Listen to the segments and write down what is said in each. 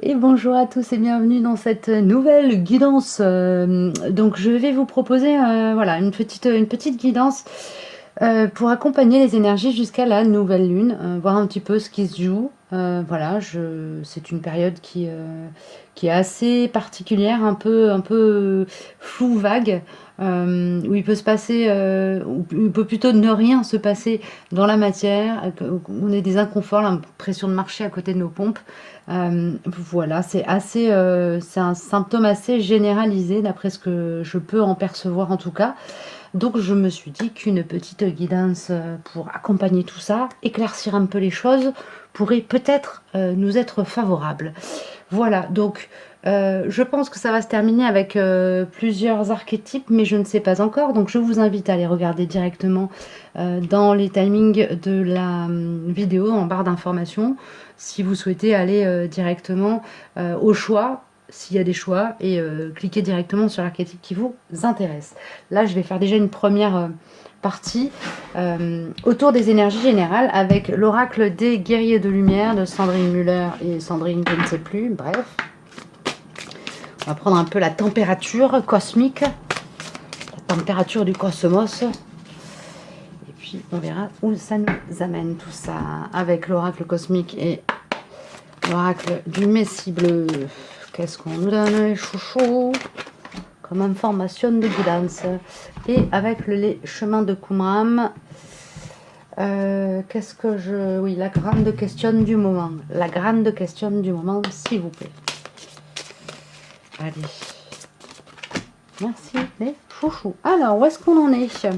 Et bonjour à tous et bienvenue dans cette nouvelle guidance. Donc je vais vous proposer voilà, une petite guidance pour accompagner les énergies jusqu'à la nouvelle lune, voir un petit peu ce qui se joue. Voilà, c'est une période qui est assez particulière, un peu floue, vague, où il peut se passer, où il peut plutôt ne rien se passer dans la matière, on ait des inconforts, l'impression de marcher à côté de nos pompes. Voilà, c'est un symptôme assez généralisé d'après ce que je peux en percevoir en tout cas. Donc je me suis dit qu'une petite guidance pour accompagner tout ça, éclaircir un peu les choses, pourrait peut-être nous être favorable. Voilà, donc je pense que ça va se terminer avec plusieurs archétypes, mais je ne sais pas encore. Donc je vous invite à aller regarder directement dans les timings de la vidéo en barre d'informations, si vous souhaitez aller directement au choix, s'il y a des choix, et cliquer directement sur l'archétype qui vous intéresse. Là, je vais faire déjà une première partie autour des énergies générales avec l'oracle des guerriers de lumière de Sandrine Muller et Sandrine, je ne sais plus, bref. On va prendre un peu la température cosmique, la température du cosmos, et puis on verra où ça nous amène tout ça avec l'oracle cosmique et l'oracle du Messie bleu. Qu'est-ce qu'on nous donne, les chouchous, comme information de guidance? Et avec les chemins de Qumran, qu'est-ce que je... Oui, la grande question du moment. La grande question du moment, s'il vous plaît. Allez. Merci, les chouchous. Alors, où est-ce qu'on en est?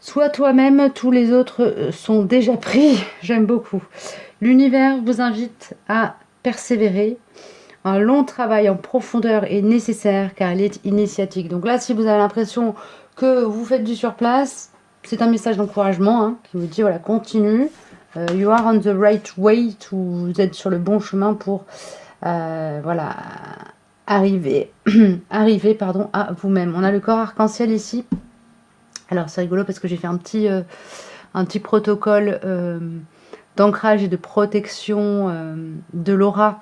Sois toi-même, tous les autres sont déjà pris. J'aime beaucoup. L'univers vous invite à persévérer. Un long travail en profondeur est nécessaire car il est initiatique. Donc là, si vous avez l'impression que vous faites du surplace, c'est un message d'encouragement hein, qui vous dit voilà, continue. You are on the right way. Vous êtes sur le bon chemin pour voilà, arriver, arriver pardon, à vous-même. On a le corps arc-en-ciel ici. Alors c'est rigolo parce que j'ai fait un petit protocole d'ancrage et de protection de l'aura,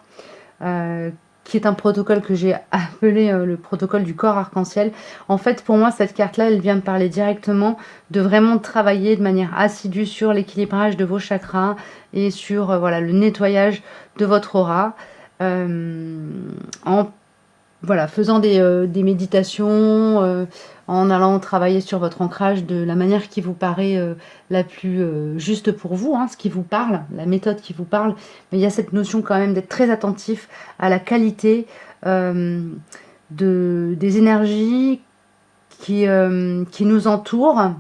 qui est un protocole que j'ai appelé le protocole du corps arc-en-ciel. En fait, pour moi, cette carte-là, elle vient me parler directement de vraiment travailler de manière assidue sur l'équilibrage de vos chakras et sur voilà, le nettoyage de votre aura. En voilà, faisant des méditations, en allant travailler sur votre ancrage de la manière qui vous paraît la plus juste pour vous, hein, ce qui vous parle, la méthode qui vous parle. Mais il y a cette notion quand même d'être très attentif à la qualité des énergies qui nous entourent,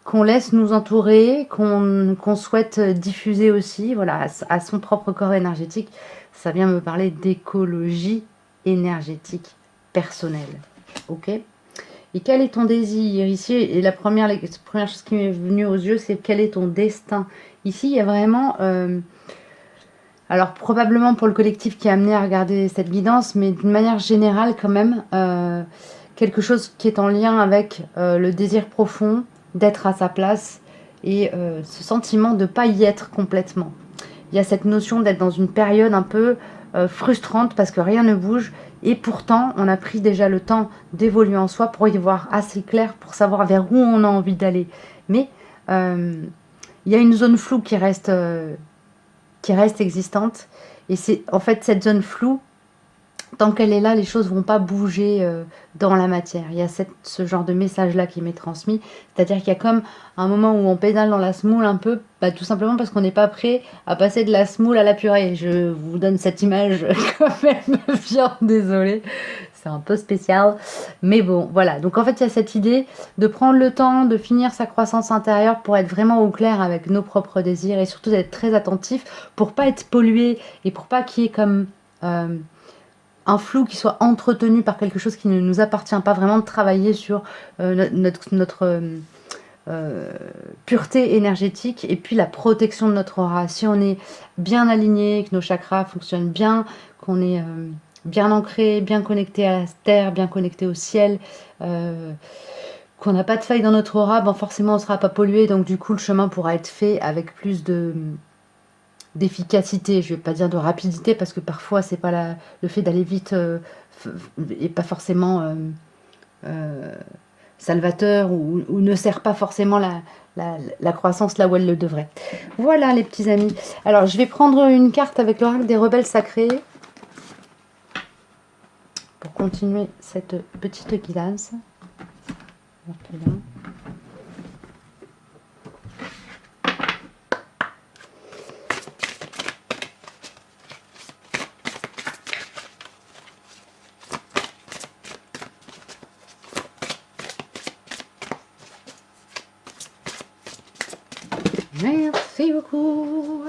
qu'on laisse nous entourer, qu'on souhaite diffuser aussi, voilà, à son propre corps énergétique. Ça vient me parler d'écologie énergétique personnelle. Ok. Et quel est ton désir ici? Et la première chose qui m'est venue aux yeux, c'est quel est ton destin? Ici, il y a vraiment... alors, probablement pour le collectif qui est amené à regarder cette guidance, mais d'une manière générale quand même, quelque chose qui est en lien avec le désir profond d'être à sa place et ce sentiment de ne pas y être complètement. Il y a cette notion d'être dans une période un peu frustrante parce que rien ne bouge et pourtant on a pris déjà le temps d'évoluer en soi pour y voir assez clair, pour savoir vers où on a envie d'aller. Mais il y a une zone floue qui reste existante et c'est en fait cette zone floue, tant qu'elle est là, les choses vont pas bouger dans la matière. Il y a ce genre de message-là qui m'est transmis. C'est-à-dire qu'il y a comme un moment où on pédale dans la semoule un peu, bah, tout simplement parce qu'on n'est pas prêt à passer de la semoule à la purée. Je vous donne cette image quand même bien, désolée. C'est un peu spécial. Mais bon, voilà. Donc en fait, il y a cette idée de prendre le temps de finir sa croissance intérieure pour être vraiment au clair avec nos propres désirs et surtout d'être très attentif pour pas être pollué et pour pas qu'il y ait comme... un flou qui soit entretenu par quelque chose qui ne nous appartient pas, vraiment de travailler sur notre pureté énergétique et puis la protection de notre aura. Si on est bien aligné, que nos chakras fonctionnent bien, qu'on est bien ancré, bien connecté à la terre, bien connecté au ciel, qu'on n'a pas de faille dans notre aura, ben forcément on ne sera pas pollué, donc du coup le chemin pourra être fait avec plus d'efficacité, je ne vais pas dire de rapidité, parce que parfois, c'est pas le fait d'aller vite et pas forcément euh, salvateur ou ne sert pas forcément la croissance là où elle le devrait. Voilà les petits amis. Alors je vais prendre une carte avec l'oracle des rebelles sacrés pour continuer cette petite guidance. Merci beaucoup.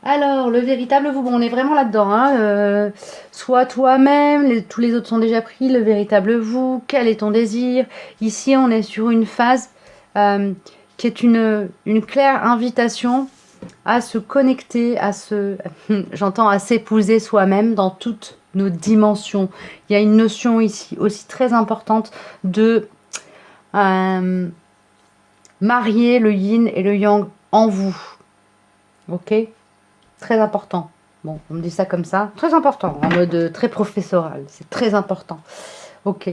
Alors, le véritable vous, bon, on est vraiment là-dedans. Hein, sois toi-même, tous les autres sont déjà pris. Le véritable vous, quel est ton désir? Ici, on est sur une phase qui est une claire invitation à se connecter, j'entends, à s'épouser soi-même dans toutes nos dimensions. Il y a une notion ici aussi très importante de marier le yin et le yang en vous. Ok? Très important. Bon, on me dit ça comme ça. Très important, en mode très professoral. C'est très important. Ok.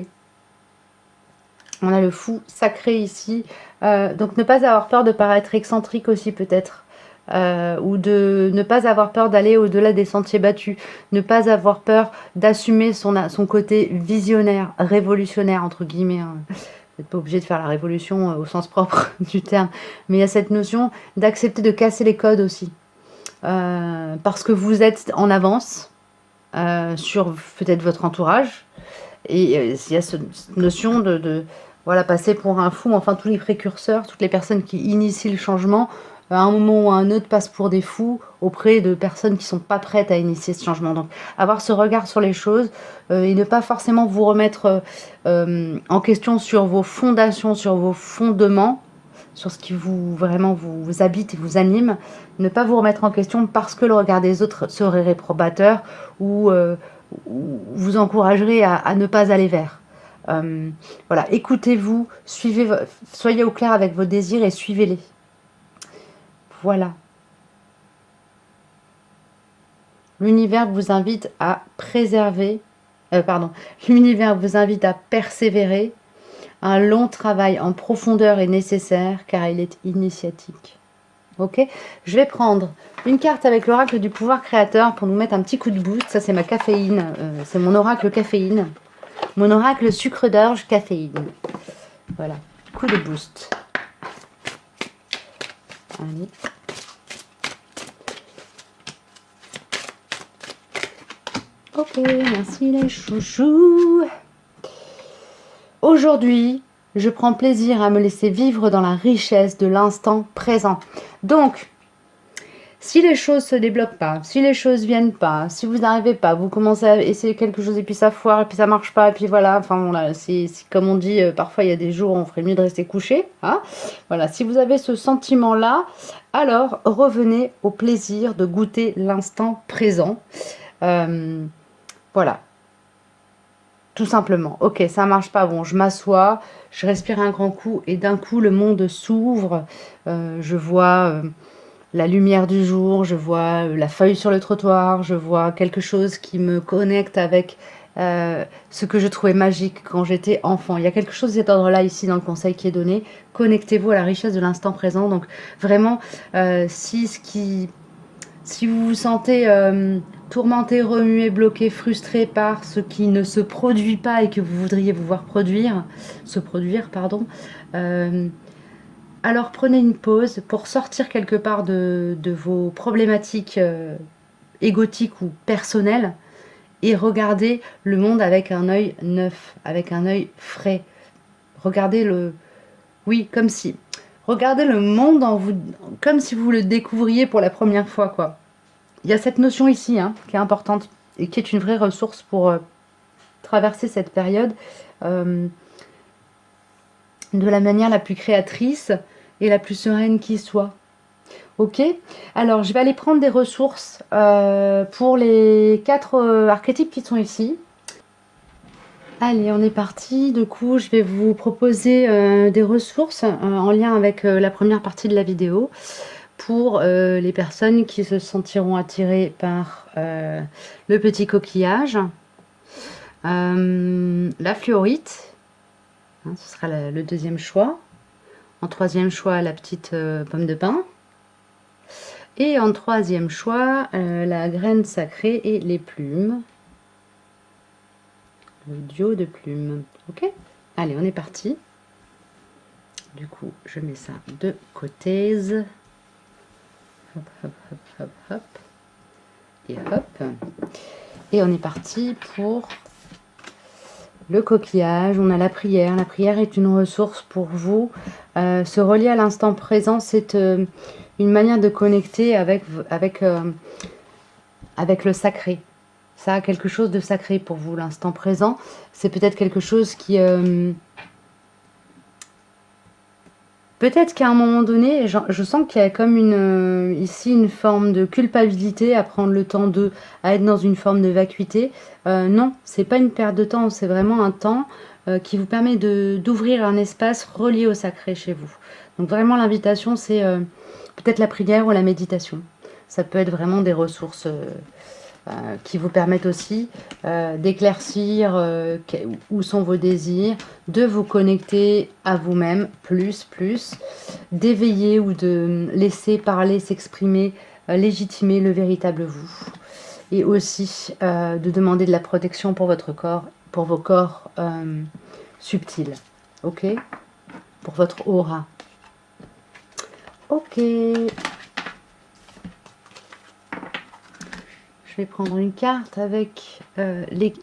On a le fou sacré ici. Donc ne pas avoir peur de paraître excentrique aussi peut-être. Ou de ne pas avoir peur d'aller au-delà des sentiers battus. Ne pas avoir peur d'assumer son côté visionnaire, révolutionnaire, entre guillemets. Hein. Vous n'êtes pas obligé de faire la révolution au sens propre du terme. Mais il y a cette notion d'accepter de casser les codes aussi. Parce que vous êtes en avance sur peut-être votre entourage. Et il y a cette notion de voilà, passer pour un fou. Enfin, tous les précurseurs, toutes les personnes qui initient le changement, à un moment ou à un autre, passent pour des fous auprès de personnes qui ne sont pas prêtes à initier ce changement. Donc, avoir ce regard sur les choses et ne pas forcément vous remettre en question sur vos fondations, sur vos fondements, sur ce qui vous habite et vous anime, ne pas vous remettre en question parce que le regard des autres serait réprobateur ou vous encouragerait à ne pas aller vers. Voilà, écoutez-vous, soyez au clair avec vos désirs et suivez-les. Voilà. L'univers vous invite à l'univers vous invite à persévérer. Un long travail en profondeur est nécessaire car il est initiatique. Ok, je vais prendre une carte avec l'oracle du pouvoir créateur pour nous mettre un petit coup de boost. Ça, c'est ma caféine. C'est mon oracle caféine. Mon oracle sucre d'orge caféine. Voilà, coup de boost. Allez. Ok, merci les chouchous. Aujourd'hui, je prends plaisir à me laisser vivre dans la richesse de l'instant présent. Donc, si les choses se débloquent pas, si les choses viennent pas, si vous n'arrivez pas, vous commencez à essayer quelque chose et puis ça foire et puis ça marche pas et puis voilà, enfin voilà, c'est comme on dit, parfois il y a des jours où on ferait mieux de rester couché, hein. Voilà, si vous avez ce sentiment-là, alors revenez au plaisir de goûter l'instant présent. Voilà. Tout simplement. Ok, ça marche pas. Bon, je m'assois, je respire un grand coup et d'un coup le monde s'ouvre. Je vois la lumière du jour, je vois la feuille sur le trottoir, je vois quelque chose qui me connecte avec ce que je trouvais magique quand j'étais enfant. Il y a quelque chose de cet ordre-là ici dans le conseil qui est donné. Connectez-vous à la richesse de l'instant présent. Donc vraiment, si vous vous sentez tourmenté, remué, bloqué, frustré par ce qui ne se produit pas et que vous voudriez vous voir se produire, pardon, alors prenez une pause pour sortir quelque part de vos problématiques égotiques ou personnelles et regardez le monde avec un œil neuf, avec un œil frais. Regardez regardez le monde comme si vous le découvriez pour la première fois, quoi. Il y a cette notion ici hein, qui est importante et qui est une vraie ressource pour traverser cette période de la manière la plus créatrice et la plus sereine qui soit. Ok, alors je vais aller prendre des ressources pour les 4 archétypes qui sont ici. Allez, on est parti. Du coup, je vais vous proposer des ressources en lien avec la première partie de la vidéo pour les personnes qui se sentiront attirées par le petit coquillage, la fluorite, hein, ce sera le deuxième choix. En troisième choix, la petite pomme de pin. Et en troisième choix, la graine sacrée et les plumes. Le duo de plumes. Ok? Allez, on est parti. Du coup, je mets ça de côté. Hop, hop, hop, hop, hop. Et hop. Et on est parti pour le coquillage. On a la prière. La prière est une ressource pour vous. Se relier à l'instant présent, c'est une manière de connecter avec le sacré. Ça a quelque chose de sacré pour vous, l'instant présent. C'est peut-être quelque chose qui... peut-être qu'à un moment donné, je sens qu'il y a comme ici une forme de culpabilité à prendre le temps à être dans une forme de vacuité. Non, c'est pas une perte de temps, c'est vraiment un temps qui vous permet d'ouvrir un espace relié au sacré chez vous. Donc vraiment l'invitation, c'est peut-être la prière ou la méditation. Ça peut être vraiment des ressources qui vous permettent aussi d'éclaircir où sont vos désirs, de vous connecter à vous-même plus, d'éveiller ou de laisser parler, s'exprimer, légitimer le véritable vous. Et aussi de demander de la protection pour votre corps, pour vos corps subtils. Ok? Pour votre aura. Ok. Je vais prendre une carte avec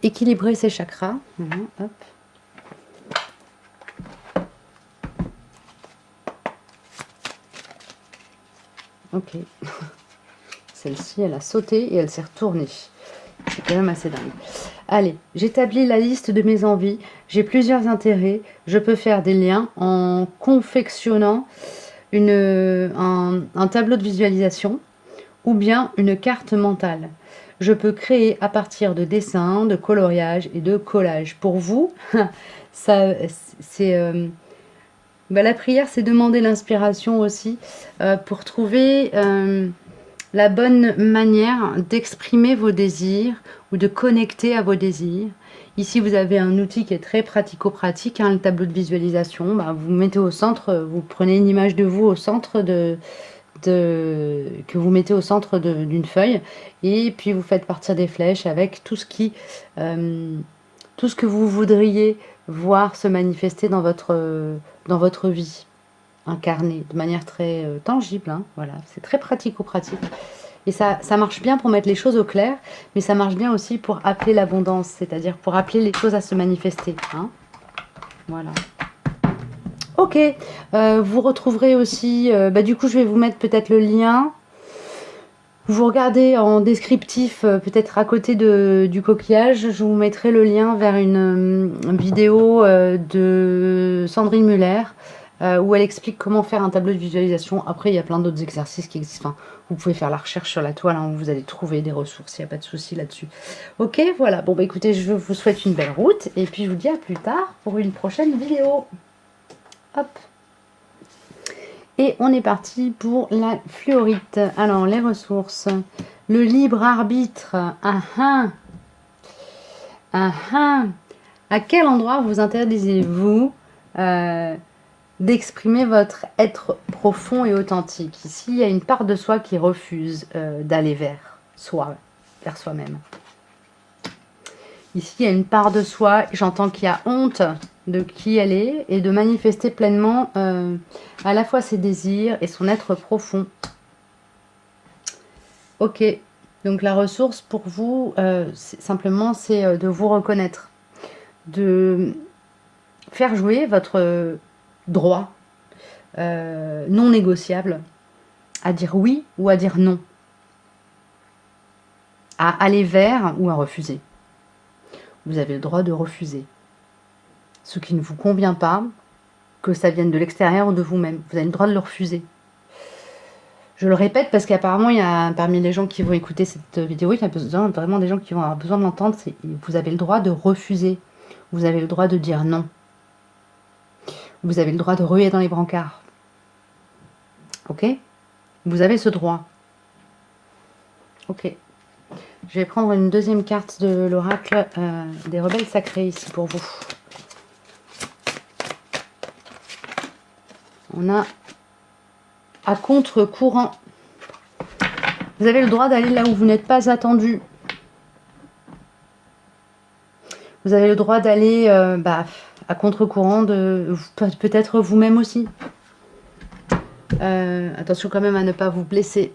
équilibrer ses chakras. Hop. Ok. Celle-ci, elle a sauté et elle s'est retournée. C'est quand même assez dingue. Allez, j'établis la liste de mes envies. J'ai plusieurs intérêts. Je peux faire des liens en confectionnant un tableau de visualisation ou bien une carte mentale. Je peux créer à partir de dessins, de coloriage et de collage. Pour vous, ça, c'est la prière, c'est demander l'inspiration aussi pour trouver la bonne manière d'exprimer vos désirs ou de connecter à vos désirs. Ici, vous avez un outil qui est très pratico-pratique, hein, le tableau de visualisation. Vous mettez au centre, vous prenez une image de vous au centre que vous mettez au centre d'une feuille et puis vous faites partir des flèches avec tout ce que vous voudriez voir se manifester dans votre vie, incarnée de manière très tangible. Hein, voilà, c'est très pratico-pratique. Et ça marche bien pour mettre les choses au clair, mais ça marche bien aussi pour appeler l'abondance, c'est-à-dire pour appeler les choses à se manifester. Hein, voilà. Ok, vous retrouverez aussi, du coup je vais vous mettre peut-être le lien. Vous regardez en descriptif, peut-être à côté du coquillage, je vous mettrai le lien vers une vidéo de Sandrine Muller, où elle explique comment faire un tableau de visualisation. Après, il y a plein d'autres exercices qui existent. Enfin, vous pouvez faire la recherche sur la toile, hein, où vous allez trouver des ressources, il n'y a pas de souci là-dessus. Ok, voilà. Bon, écoutez, je vous souhaite une belle route, et puis je vous dis à plus tard pour une prochaine vidéo. Hop. Et on est parti pour la fluorite. Alors, les ressources. Le libre arbitre. À quel endroit vous interdisez-vous d'exprimer votre être profond et authentique? Ici, il y a une part de soi qui refuse d'aller vers soi-même. Ici, il y a une part de soi, j'entends qu'il y a honte de qui elle est et de manifester pleinement à la fois ses désirs et son être profond. Ok, donc la ressource pour vous, simplement, c'est de vous reconnaître, de faire jouer votre droit non négociable à dire oui ou à dire non, à aller vers ou à refuser. Vous avez le droit de refuser ce qui ne vous convient pas, que ça vienne de l'extérieur ou de vous-même. Vous avez le droit de le refuser. Je le répète parce qu'apparemment, il y a parmi les gens qui vont écouter cette vidéo, il y a vraiment des gens qui vont avoir besoin de l'entendre. Vous avez le droit de refuser Vous avez le droit de dire non. Vous avez le droit de ruer dans les brancards. Ok? Vous avez ce droit. Ok. Je vais prendre une deuxième carte de l'oracle des rebelles sacrés ici pour vous. On a à contre-courant. Vous avez le droit d'aller là où vous n'êtes pas attendu. Vous avez le droit d'aller à contre-courant de peut-être vous-même aussi. Attention quand même à ne pas vous blesser.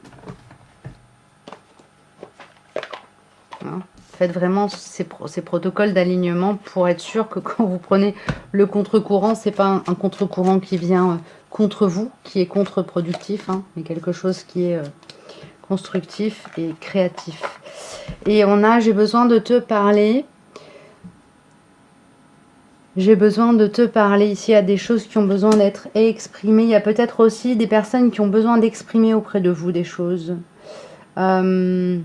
Hein, faites vraiment ces protocoles d'alignement pour être sûr que quand vous prenez le contre-courant, c'est pas un contre-courant qui vient contre vous, qui est contre-productif, hein, mais quelque chose qui est constructif et créatif. Et on a, j'ai besoin de te parler. J'ai besoin de te parler ici à des choses qui ont besoin d'être exprimées. Il y a peut-être aussi des personnes qui ont besoin d'exprimer auprès de vous des choses. Alors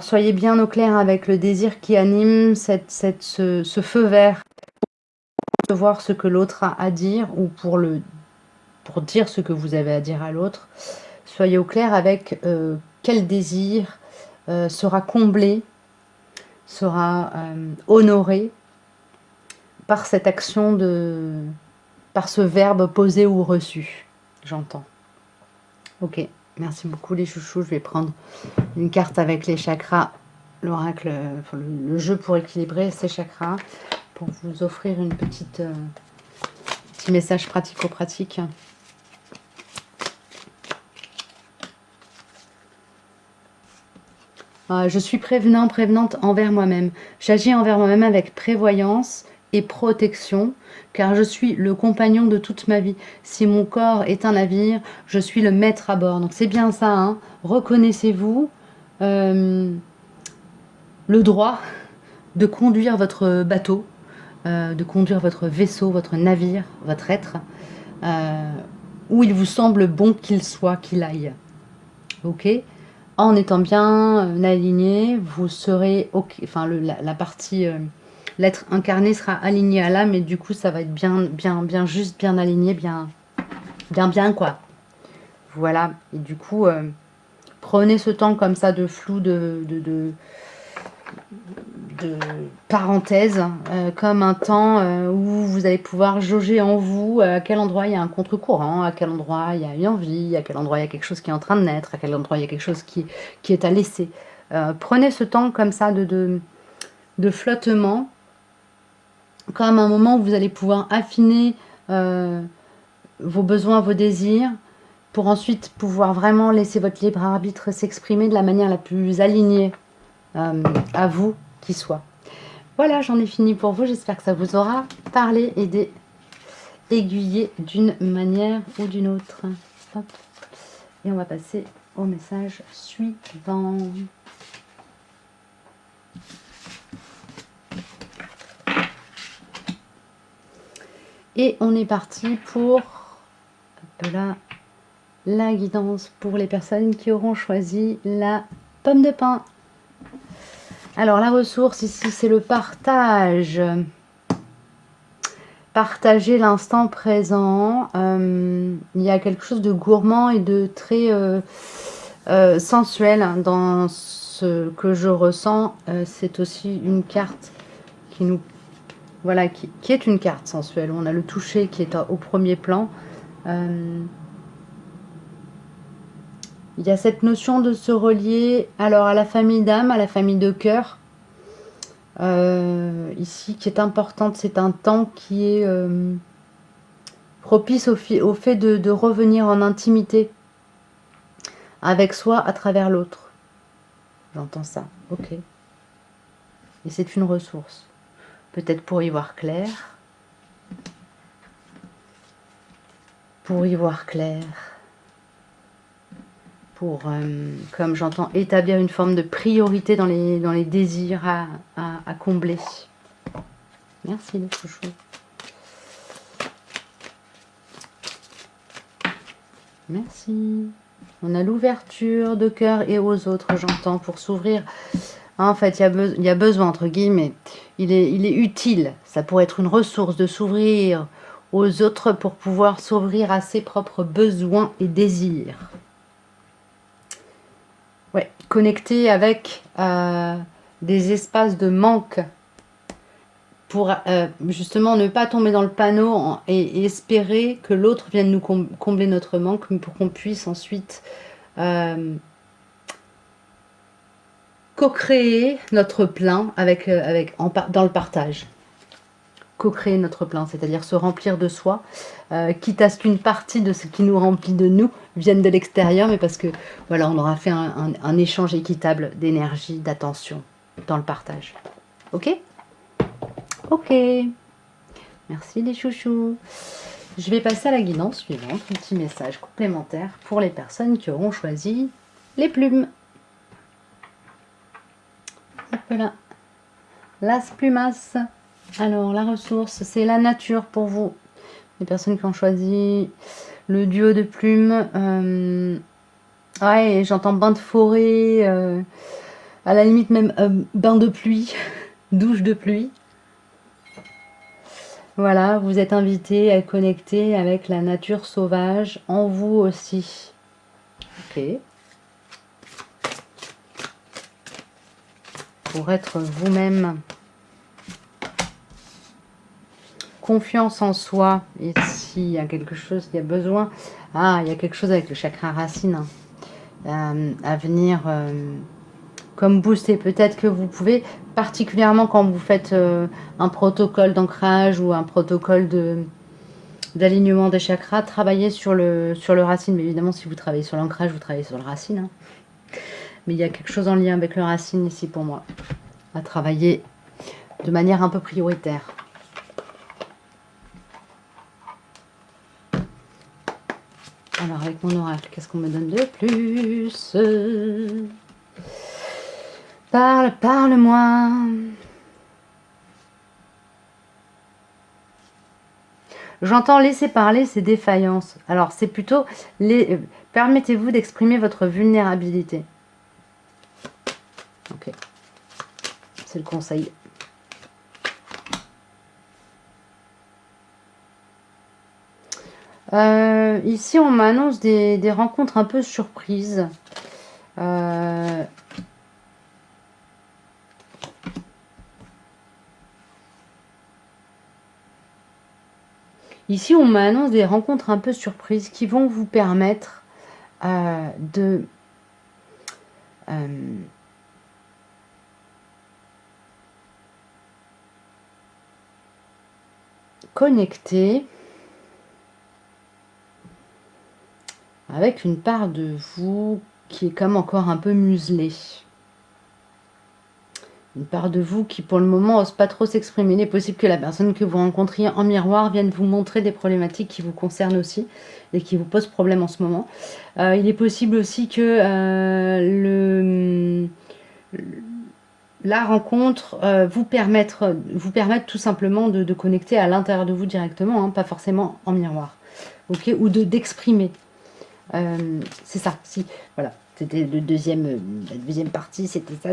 soyez bien au clair avec le désir qui anime ce feu vert. Pour voir ce que l'autre a à dire ou pour dire ce que vous avez à dire à l'autre. Soyez au clair avec quel désir sera comblé, sera honoré par cette action par ce verbe posé ou reçu. J'entends. Ok, merci beaucoup les chouchous. Je vais prendre une carte avec les chakras, l'oracle, le jeu pour équilibrer ces chakras, pour vous offrir une petit message pratico-pratique. Je suis prévenante envers moi-même. J'agis envers moi-même avec prévoyance et protection, car je suis le compagnon de toute ma vie. Si mon corps est un navire, je suis le maître à bord. Donc c'est bien ça, hein. Reconnaissez-vous le droit de conduire votre bateau, de conduire votre vaisseau, votre navire, votre être, où il vous semble bon qu'il soit, qu'il aille. Ok ? En étant bien aligné, vous serez ok. Enfin, la partie l'être incarné sera aligné à l'âme, et du coup, ça va être bien juste, bien aligné, bien quoi. Voilà. Et du coup, prenez ce temps comme ça de flou, de parenthèse, comme un temps où vous allez pouvoir jauger en vous à quel endroit il y a un contre-courant, à quel endroit il y a une envie, à quel endroit il y a quelque chose qui est en train de naître, à quel endroit il y a quelque chose qui est à laisser. Prenez ce temps comme ça de flottement, comme un moment où vous allez pouvoir affiner vos besoins, vos désirs, pour ensuite pouvoir vraiment laisser votre libre arbitre s'exprimer de la manière la plus alignée à vous qui soit. Voilà, j'en ai fini pour vous. J'espère que ça vous aura parlé, aidé, aiguillé d'une manière ou d'une autre. Hop. Et on va passer au message suivant. Et on est parti pour la guidance pour les personnes qui auront choisi la pomme de pin. Alors la ressource ici, c'est le partage. Partager l'instant présent. Il y a quelque chose de gourmand et de très sensuel dans ce que je ressens. C'est aussi une carte qui nous... Voilà, qui est une carte sensuelle. On a le toucher qui est au premier plan. Il y a cette notion de se relier alors à la famille d'âme, à la famille de cœur. Ici, qui est importante, c'est un temps qui est propice au fait de revenir en intimité avec soi à travers l'autre. J'entends ça, ok. Et c'est une ressource. Peut-être pour y voir clair. Pour y voir clair. Pour, comme j'entends, établir une forme de priorité dans les désirs à combler. Merci les chouchous. Merci. On a l'ouverture de cœur et aux autres, j'entends, pour s'ouvrir Hein, en fait, il y a besoin, entre guillemets. Il est utile. Ça pourrait être une ressource de s'ouvrir aux autres pour pouvoir s'ouvrir à ses propres besoins et désirs. Ouais, connecter avec des espaces de manque pour justement ne pas tomber dans le panneau et espérer que l'autre vienne nous combler notre manque pour qu'on puisse ensuite co-créer notre plein dans le partage. Co-créer notre plein, c'est-à-dire se remplir de soi, quitte à ce qu'une partie de ce qui nous remplit de nous vienne de l'extérieur, mais parce que voilà, on aura fait un échange équitable d'énergie, d'attention dans le partage. Ok? Ok. Merci les chouchous. Je vais passer à la guidance suivante, un petit message complémentaire pour les personnes qui auront choisi les plumes. Hop là. Las plumas. Alors, la ressource, c'est la nature pour vous. Les personnes qui ont choisi le duo de plumes. Ouais, j'entends bain de forêt, à la limite même bain de pluie, douche de pluie. Voilà, vous êtes invité à connecter avec la nature sauvage en vous aussi. Ok. Pour être vous-même. Confiance en soi. Et s'il y a quelque chose qui a besoin... Ah, il y a quelque chose avec le chakra racine à venir comme booster. Peut-être que vous pouvez, particulièrement quand vous faites un protocole d'ancrage ou un protocole d'alignement des chakras, travailler sur le racine. Mais évidemment, si vous travaillez sur l'ancrage, vous travaillez sur le racine. Hein. Mais il y a quelque chose en lien avec le racine ici pour moi, à travailler de manière un peu prioritaire. Alors, avec mon oracle, qu'est-ce qu'on me donne de plus? Parle-moi. J'entends laisser parler ces défaillances. Alors, c'est plutôt permettez-vous d'exprimer votre vulnérabilité. Ok. C'est le conseil. Ici, on m'annonce des rencontres un peu surprises. Ici, on m'annonce des rencontres un peu surprises qui vont vous permettre de connecter avec une part de vous qui est comme encore un peu muselée. Une part de vous qui, pour le moment, n'ose pas trop s'exprimer. Il est possible que la personne que vous rencontriez en miroir vienne vous montrer des problématiques qui vous concernent aussi et qui vous posent problème en ce moment. Il est possible aussi que la rencontre vous permette tout simplement de connecter à l'intérieur de vous directement, hein, pas forcément en miroir. Ok, ou d'exprimer. C'est ça, si, voilà. C'était la deuxième partie, c'était ça.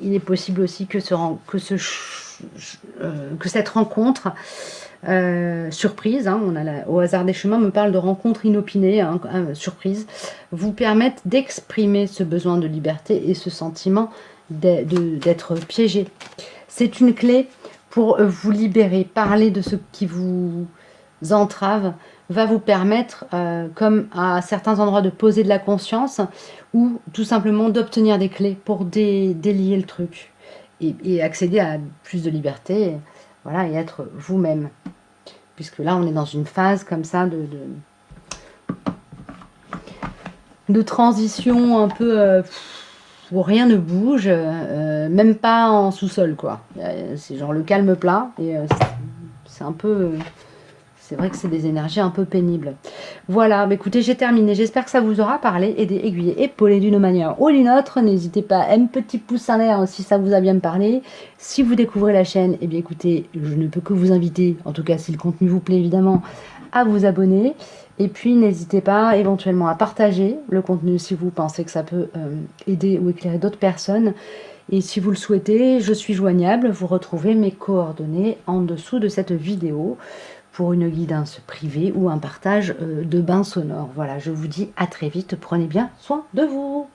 Il est possible aussi que cette rencontre surprise, hein, au hasard des chemins, me parle de rencontre inopinée, hein, surprise, vous permette d'exprimer ce besoin de liberté et ce sentiment d'être piégé. C'est une clé pour vous libérer. Parler de ce qui vous entrave va vous permettre, comme à certains endroits, de poser de la conscience ou tout simplement d'obtenir des clés pour délier le truc et accéder à plus de liberté, voilà, et être vous-même. Puisque là, on est dans une phase comme ça de transition un peu où rien ne bouge, même pas en sous-sol, quoi. C'est genre le calme plat et c'est un peu... C'est vrai que c'est des énergies un peu pénibles. Voilà, bah écoutez, j'ai terminé. J'espère que ça vous aura parlé, aidé, aiguillé, épaulé d'une manière ou d'une autre. N'hésitez pas à un petit pouce en l'air si ça vous a bien parlé. Si vous découvrez la chaîne, eh bien écoutez, je ne peux que vous inviter, en tout cas si le contenu vous plaît évidemment, à vous abonner. Et puis n'hésitez pas éventuellement à partager le contenu si vous pensez que ça peut aider ou éclairer d'autres personnes. Et si vous le souhaitez, je suis joignable. Vous retrouvez mes coordonnées en dessous de cette vidéo pour une guidance privée ou un partage de bains sonores. Voilà, je vous dis à très vite. Prenez bien soin de vous.